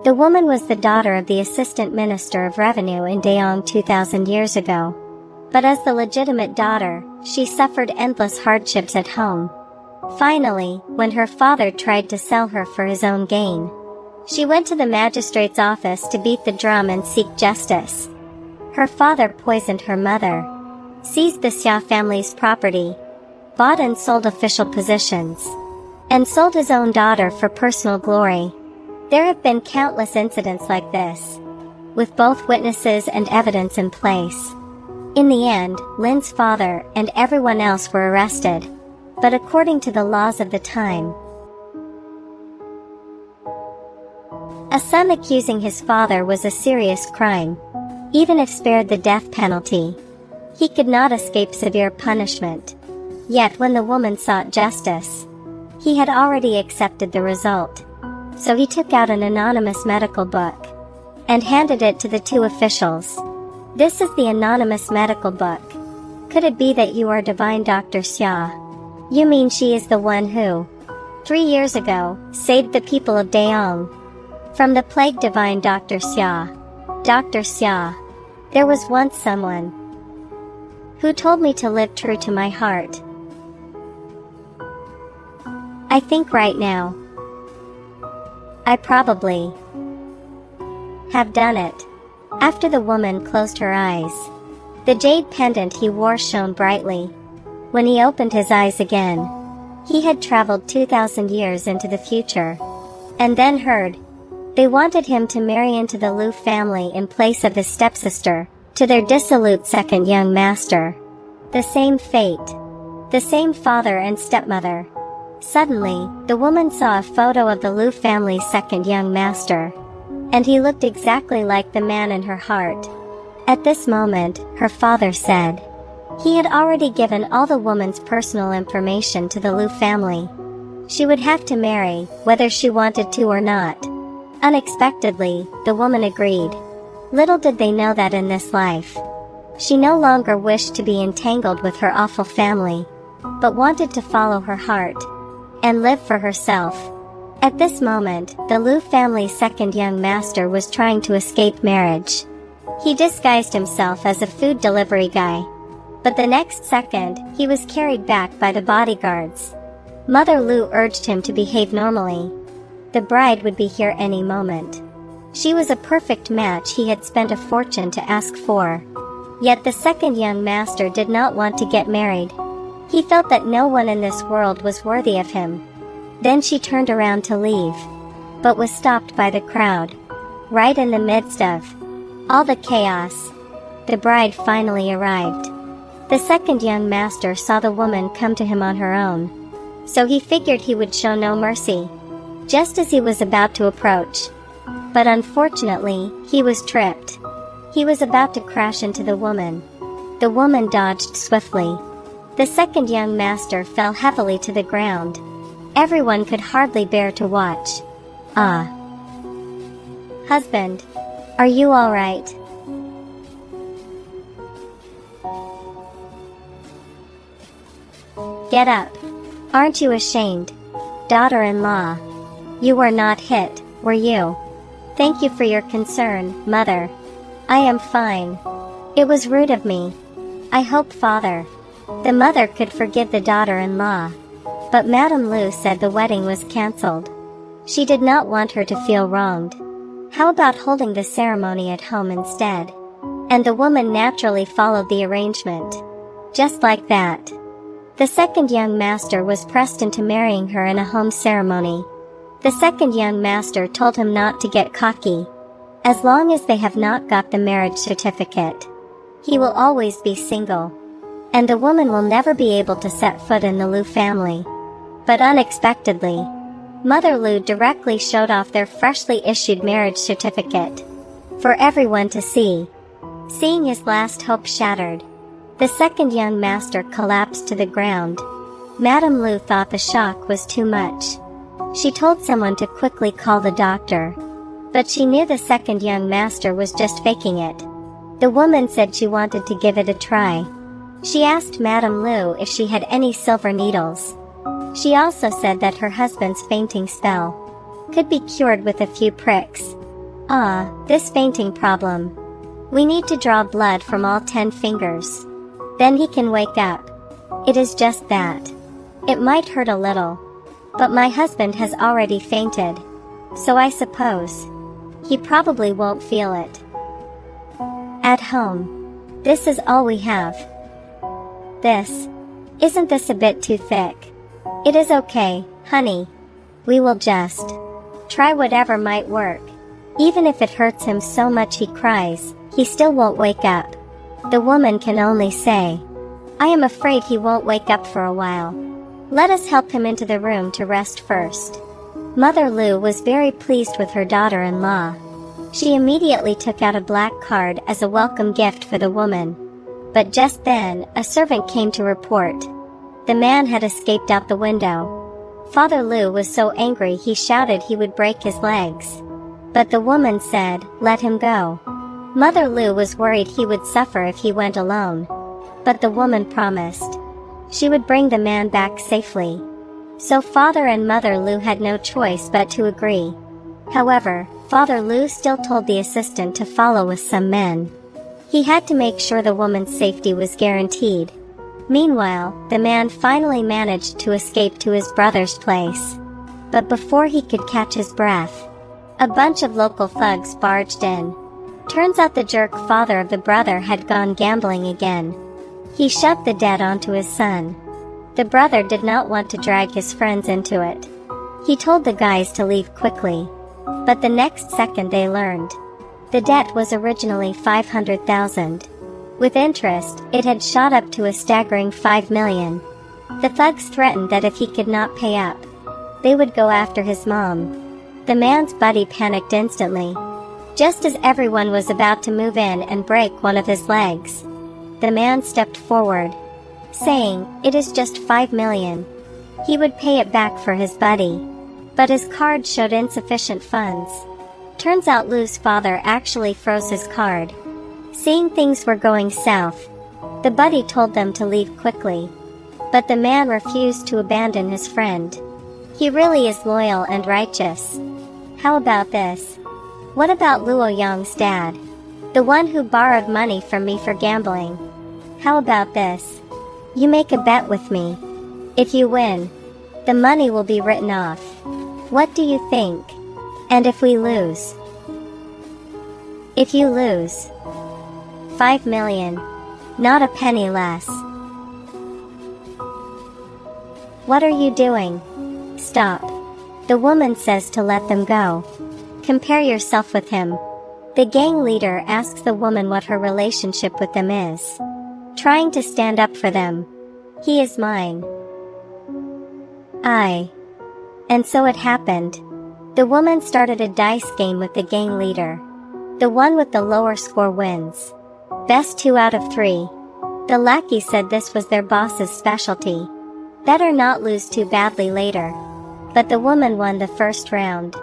The woman was the daughter of the Assistant Minister of Revenue in Daeong 2,000 years ago. But as the legitimate daughter, she suffered endless hardships at home. Finally, when her father tried to sell her for his own gain, she went to the magistrate's office to beat the drum and seek justice. Her father poisoned her mother, seized the Xia family's property, bought and sold official positions, and sold his own daughter for personal glory. There have been countless incidents like this, with both witnesses and evidence in place. In the end, Lin's father and everyone else were arrested, but according to the laws of the time, a son accusing his father was a serious crime. Even if spared the death penalty, he could not escape severe punishment. Yet when the woman sought justice, he had already accepted the result. So he took out an anonymous medical book and handed it to the two officials. This is the anonymous medical book. Could it be that you are divine Dr. Xia? You mean she is the one who, 3 years ago, saved the people of Daeong from the plague? Divine Dr. Xia. Dr. Xia. There was once someone who told me to live true to my heart. I think right now I probably have done it. After the woman closed her eyes, the jade pendant he wore shone brightly. When he opened his eyes again, he had traveled 2,000 years into the future, and then heard they wanted him to marry into the Lu family in place of his stepsister, to their dissolute second young master. The same fate, the same father and stepmother. Suddenly, the woman saw a photo of the Lu family's second young master, and he looked exactly like the man in her heart. At this moment, her father said he had already given all the woman's personal information to the Lu family. She would have to marry, whether she wanted to or not. Unexpectedly, the woman agreed. Little did they know that in this life, she no longer wished to be entangled with her awful family, but wanted to follow her heart and live for herself. At this moment, the Lu family's second young master was trying to escape marriage. He disguised himself as a food delivery guy, but the next second, he was carried back by the bodyguards. Mother Lu urged him to behave normally. The bride would be here any moment. She was a perfect match he had spent a fortune to ask for. Yet the second young master did not want to get married. He felt that no one in this world was worthy of him. Then she turned around to leave, but was stopped by the crowd. Right in the midst of all the chaos, the bride finally arrived. The second young master saw the woman come to him on her own, so he figured he would show no mercy. Just as he was about to approach, but unfortunately, he was tripped. He was about to crash into the woman. The woman dodged swiftly. The second young master fell heavily to the ground. Everyone could hardly bear to watch. Ah. Husband, are you all right? Get up. Aren't you ashamed? Daughter-in-law. You were not hit, were you? Thank you for your concern, mother. I am fine. It was rude of me. I hope father. The mother could forgive the daughter-in-law, but Madame Lu said the wedding was cancelled. She did not want her to feel wronged. How about holding the ceremony at home instead? And the woman naturally followed the arrangement. Just like that. The second young master was pressed into marrying her in a home ceremony. The second young master told him not to get cocky. As long as they have not got the marriage certificate, he will always be single. And the woman will never be able to set foot in the Lu family. But unexpectedly, Mother Lu directly showed off their freshly issued marriage certificate for everyone to see. Seeing his last hope shattered, the second young master collapsed to the ground. Madame Lu thought the shock was too much. She told someone to quickly call the doctor, but she knew the second young master was just faking it. The woman said she wanted to give it a try. She asked Madame Lu if she had any silver needles. She also said that her husband's fainting spell could be cured with a few pricks. Ah, this fainting problem. We need to draw blood from all 10 fingers. Then he can wake up. It is just that. It might hurt a little. But my husband has already fainted. So I suppose he probably won't feel it. At home. This is all we have. Isn't this a bit too thick? It is okay, honey. We will just try whatever might work. Even if it hurts him so much he cries, he still won't wake up. The woman can only say, I am afraid he won't wake up for a while. Let us help him into the room to rest first. Mother Lu was very pleased with her daughter-in-law. She immediately took out a black card as a welcome gift for the woman. But just then, a servant came to report. The man had escaped out the window. Father Lu was so angry he shouted he would break his legs. But the woman said, let him go. Mother Lu was worried he would suffer if he went alone. But the woman promised she would bring the man back safely. So Father and Mother Lu had no choice but to agree. However, Father Lu still told the assistant to follow with some men. He had to make sure the woman's safety was guaranteed. Meanwhile, the man finally managed to escape to his brother's place. But before he could catch his breath, a bunch of local thugs barged in. Turns out the jerk father of the brother had gone gambling again. He shoved the debt onto his son. The brother did not want to drag his friends into it. He told the guys to leave quickly. But the next second they learned the debt was originally 500,000. With interest, it had shot up to a staggering 5 million. The thugs threatened that if he could not pay up, they would go after his mom. The man's buddy panicked instantly. Just as everyone was about to move in and break one of his legs, the man stepped forward, saying, it is just 5 million. He would pay it back for his buddy. But his card showed insufficient funds. Turns out Lu's father actually froze his card. Seeing things were going south, the buddy told them to leave quickly. But the man refused to abandon his friend. He really is loyal and righteous. How about this? What about Luo Yang's dad? The one who borrowed money from me for gambling. How about this? You make a bet with me. If you win, the money will be written off. What do you think? And if we lose? If you lose, 5 million. Not a penny less. What are you doing? Stop. The woman says to let them go. Compare yourself with him. The gang leader asks the woman what her relationship with them is. Trying to stand up for them. He is mine. And so it happened. The woman started a dice game with the gang leader. The one with the lower score wins. Best 2 out of 3. The lackey said this was their boss's specialty. Better not lose too badly later. But the woman won the first round.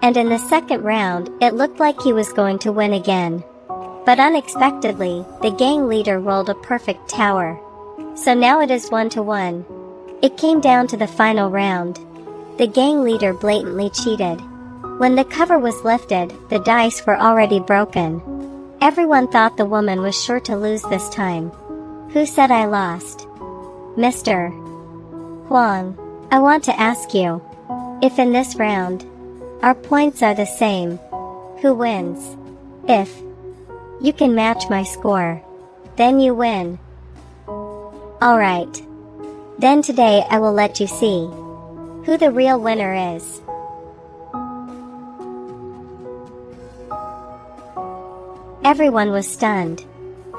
And in the second round, it looked like he was going to win again. But unexpectedly, the gang leader rolled a perfect tower. So now it is 1-1. It came down to the final round. The gang leader blatantly cheated. When the cover was lifted, the dice were already broken. Everyone thought the woman was sure to lose this time. Who said I lost? Mr. Huang, I want to ask you, if in this round, our points are the same, who wins? If you can match my score, then you win. Alright. Then today I will let you see who the real winner is. Everyone was stunned.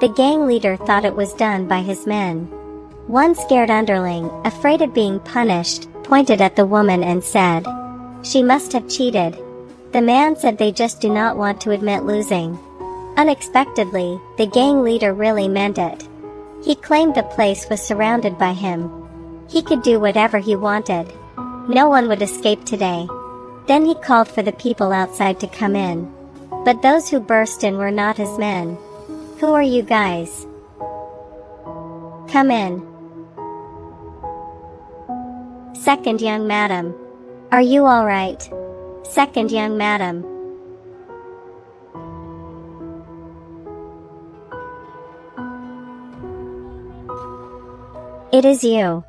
The gang leader thought it was done by his men. One scared underling, afraid of being punished, pointed at the woman and said, she must have cheated. The man said they just do not want to admit losing. Unexpectedly, the gang leader really meant it. He claimed the place was surrounded by him. He could do whatever he wanted. No one would escape today. Then he called for the people outside to come in. But those who burst in were not his men. Who are you guys? Come in. Second young madam. Are you all right? Second young madam. It is you.